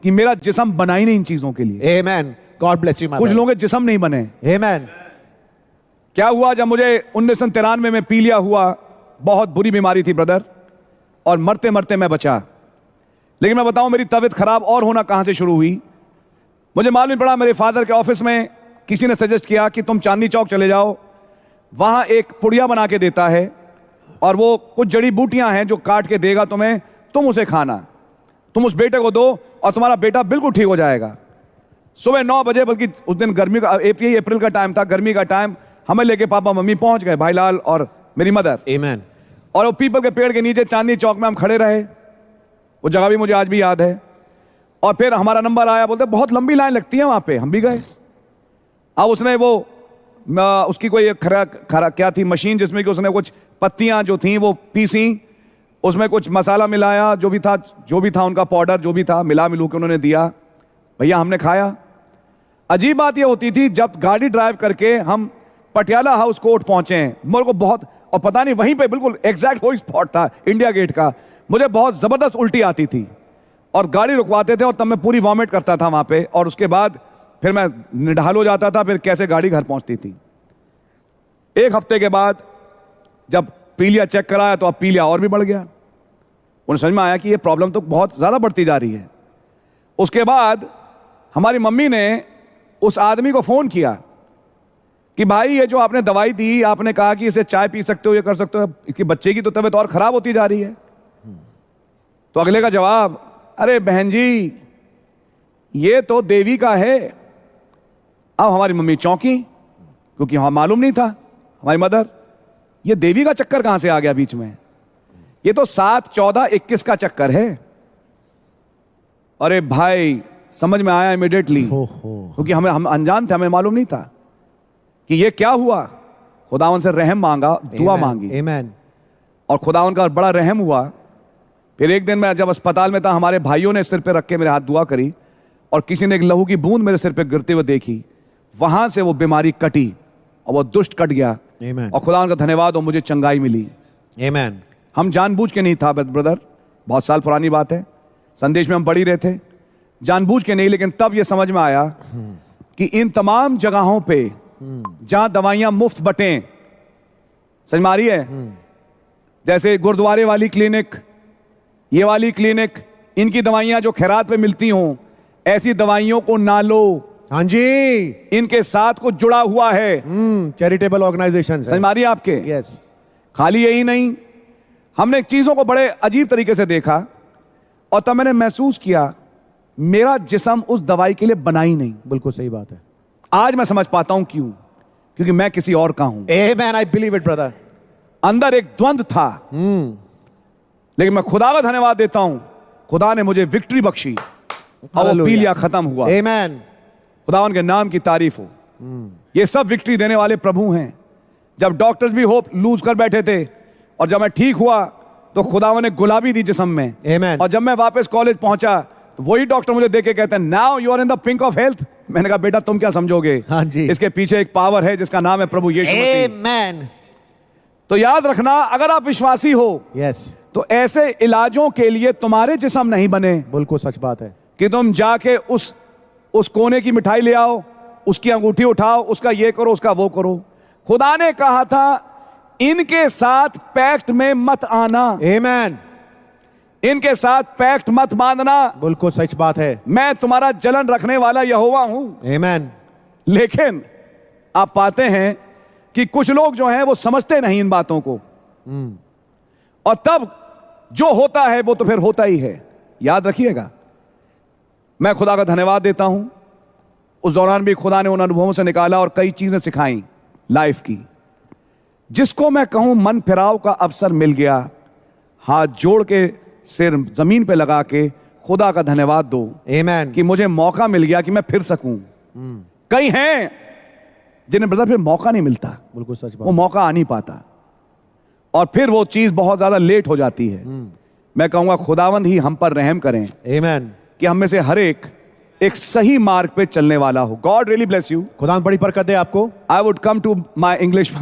कि मेरा जिस्म बना ही नहीं इन चीजों के लिए। Amen. God bless you, my कुछ brother. लोगों के जिस्म नहीं बने। Amen. क्या हुआ जब मुझे 1993 में पीलिया हुआ, बहुत बुरी बीमारी थी ब्रदर, और मरते मरते मैं बचा। लेकिन मैं बताऊं मेरी तबीयत खराब और होना कहां से शुरू हुई। मुझे मालूम पड़ा मेरे फादर के ऑफिस में किसी ने सजेस्ट किया कि तुम चांदनी चौक चले जाओ, वहां एक पुड़िया बना के देता है और वो कुछ जड़ी बूटियां हैं जो काट के देगा तुम्हें, तुम उसे खाना, तुम उस बेटे को दो और तुम्हारा बेटा बिल्कुल ठीक हो जाएगा। सुबह 9 बजे, बल्कि उस दिन गर्मी का अप्रैल का टाइम था, गर्मी का टाइम, हमें लेके पापा मम्मी पहुंच गए, भाईलाल और मेरी मदर। Amen. और वो पीपल के पेड़ के नीचे चांदनी चौक में हम खड़े रहे, वो जगह भी मुझे आज भी याद है। और फिर हमारा नंबर आया, बोलते बहुत लंबी लाइन लगती है वहां पे, हम भी गए। अब उसने वो उसकी कोई खरा क्या थी मशीन, जिसमें कि उसने कुछ पत्तियां जो थी वो पीसी, उसमें कुछ मसाला मिलाया, जो भी था उनका पाउडर जो भी था मिलू के उन्होंने दिया। भैया हमने खाया। अजीब बात ये होती थी, जब गाड़ी ड्राइव करके हम पटियाला हाउस कोर्ट पहुंचे, मेरे को बहुत, और पता नहीं वहीं पे बिल्कुल एग्जैक्ट वही स्पॉट था इंडिया गेट का, मुझे बहुत जबरदस्त उल्टी आती थी और गाड़ी रुकवाते थे और तब मैं पूरी वॉमिट करता था वहां पे, और उसके बाद फिर मैं निढाल हो जाता था, फिर कैसे गाड़ी घर पहुंचती थी। 1 हफ्ते के बाद जब पीलिया चेक कराया तो अब पीलिया और भी बढ़ गया। उन्हें समझ में आया कि ये प्रॉब्लम तो बहुत ज्यादा बढ़ती जा रही है। उसके बाद हमारी मम्मी ने उस आदमी को फोन किया कि भाई ये जो आपने दवाई दी, आपने कहा कि इसे चाय पी सकते हो, ये कर सकते हो, कि बच्चे की तो तबीयत और खराब होती जा रही है। तो अगले का जवाब, अरे बहन जी ये तो देवी का है। अब हमारी मम्मी चौंकी, क्योंकि हमें मालूम नहीं था, हमारी मदर, ये देवी का चक्कर कहां से आ गया बीच में, ये तो 7, 14, 21 का चक्कर है। अरे भाई समझ में आया इमीडिएटली, क्योंकि हम अनजान थे, हमें मालूम नहीं था कि ये क्या हुआ। खुदावन से रहम मांगा, दुआ मांगी, Amen. और खुदावन का बड़ा रहम हुआ। फिर एक दिन मैं जब अस्पताल में था, हमारे भाइयों ने सिर पे रख के मेरे हाथ दुआ करी और किसी ने एक लहू की बूंद मेरे सिर पे गिरते हुए देखी। वहां से वो बीमारी कटी और वो दुष्ट कट गया। Amen. और खुदावन का धन्यवाद हो, मुझे चंगाई मिली। Amen. हम जानबूझ के नहीं था ब्रदर, बहुत साल पुरानी बात है, संदेश में हम पढ़ ही रहे थे, जानबूझ के नहीं, लेकिन तब ये समझ में आया कि इन तमाम जगहों पे जहां दवाइयां मुफ्त बटें, समझ में आ रही है, जैसे गुरुद्वारे वाली क्लिनिक, ये वाली क्लिनिक, इनकी दवाइयां जो खैरात पे मिलती हों, ऐसी दवाइयों को ना लो। हाँ जी, इनके साथ कुछ जुड़ा हुआ है, चैरिटेबल ऑर्गेनाइजेशन। समझ में आ रही है आपके? यस। खाली यही नहीं, हमने चीजों को बड़े अजीब तरीके से देखा और तब मैंने महसूस किया मेरा जिस्म उस दवाई के लिए बना ही नहीं। बिल्कुल सही बात है। आज मैं समझ पाता हूं क्यों, क्योंकि मैं किसी और का हूं। Amen, I believe it, brother. अंदर एक द्वंद था, लेकिन मैं खुदा का धन्यवाद देता हूं, खुदा ने मुझे विक्ट्री बख्शी और वो पीलिया खत्म हुआ। Amen. खुदावन के नाम की तारीफ हो। ये सब विक्ट्री देने वाले प्रभु हैं। जब डॉक्टर्स भी होप लूज कर बैठे थे और जब मैं ठीक हुआ तो खुदावन ने गुलाबी दी जिस्म में। Amen. और जब मैं वापस कॉलेज पहुंचा तो वही डॉक्टर मुझे देख के कहते हैं, now you are in the pink of health. मैंने कहा बेटा तुम क्या समझोगे, हाँ जी, इसके पीछे एक पावर है जिसका नाम है प्रभु यीशु मसीह। Amen. तो याद रखना, अगर आप विश्वासी हो Yes. तो ऐसे इलाजों के लिए तुम्हारे जिस्म नहीं बने बिल्कुल सच बात है कि तुम जाके उस कोने की मिठाई ले आओ, उसकी अंगूठी उठाओ, उसका ये करो, उसका वो करो। खुदा ने कहा था इनके साथ पैक्ट में मत आना। Amen. इनके साथ पैक्ट मत बांधना। बिल्कुल सच बात है। मैं तुम्हारा जलन रखने वाला यहोवा हूं। Amen. लेकिन आप पाते हैं कि कुछ लोग जो हैं वो समझते नहीं इन बातों को, और तब जो होता है वो तो फिर होता ही है। याद रखिएगा, मैं खुदा का धन्यवाद देता हूं, उस दौरान भी खुदा ने उन अनुभवों से निकाला और कई चीजें सिखाई लाइफ की, जिसको मैं कहूं मन फिराव का अवसर मिल गया। हाथ जोड़ के सिर जमीन पे लगा के खुदा का धन्यवाद दो। Amen. कि मुझे मौका मिल गया कि मैं फिर सकूं। कई हैं जिन्हें ब्रदर फिर मौका नहीं मिलता, बिल्कुल सच बात, वो मौका आ नहीं पाता और फिर वो चीज बहुत ज्यादा लेट हो जाती है। मैं कहूंगा खुदावंद ही हम पर रहम करें। Amen. कि हम में से हर एक सही मार्ग पे चलने वाला हो। God really bless you. खुदा बड़ी बरकत दे आपको। I would come to my English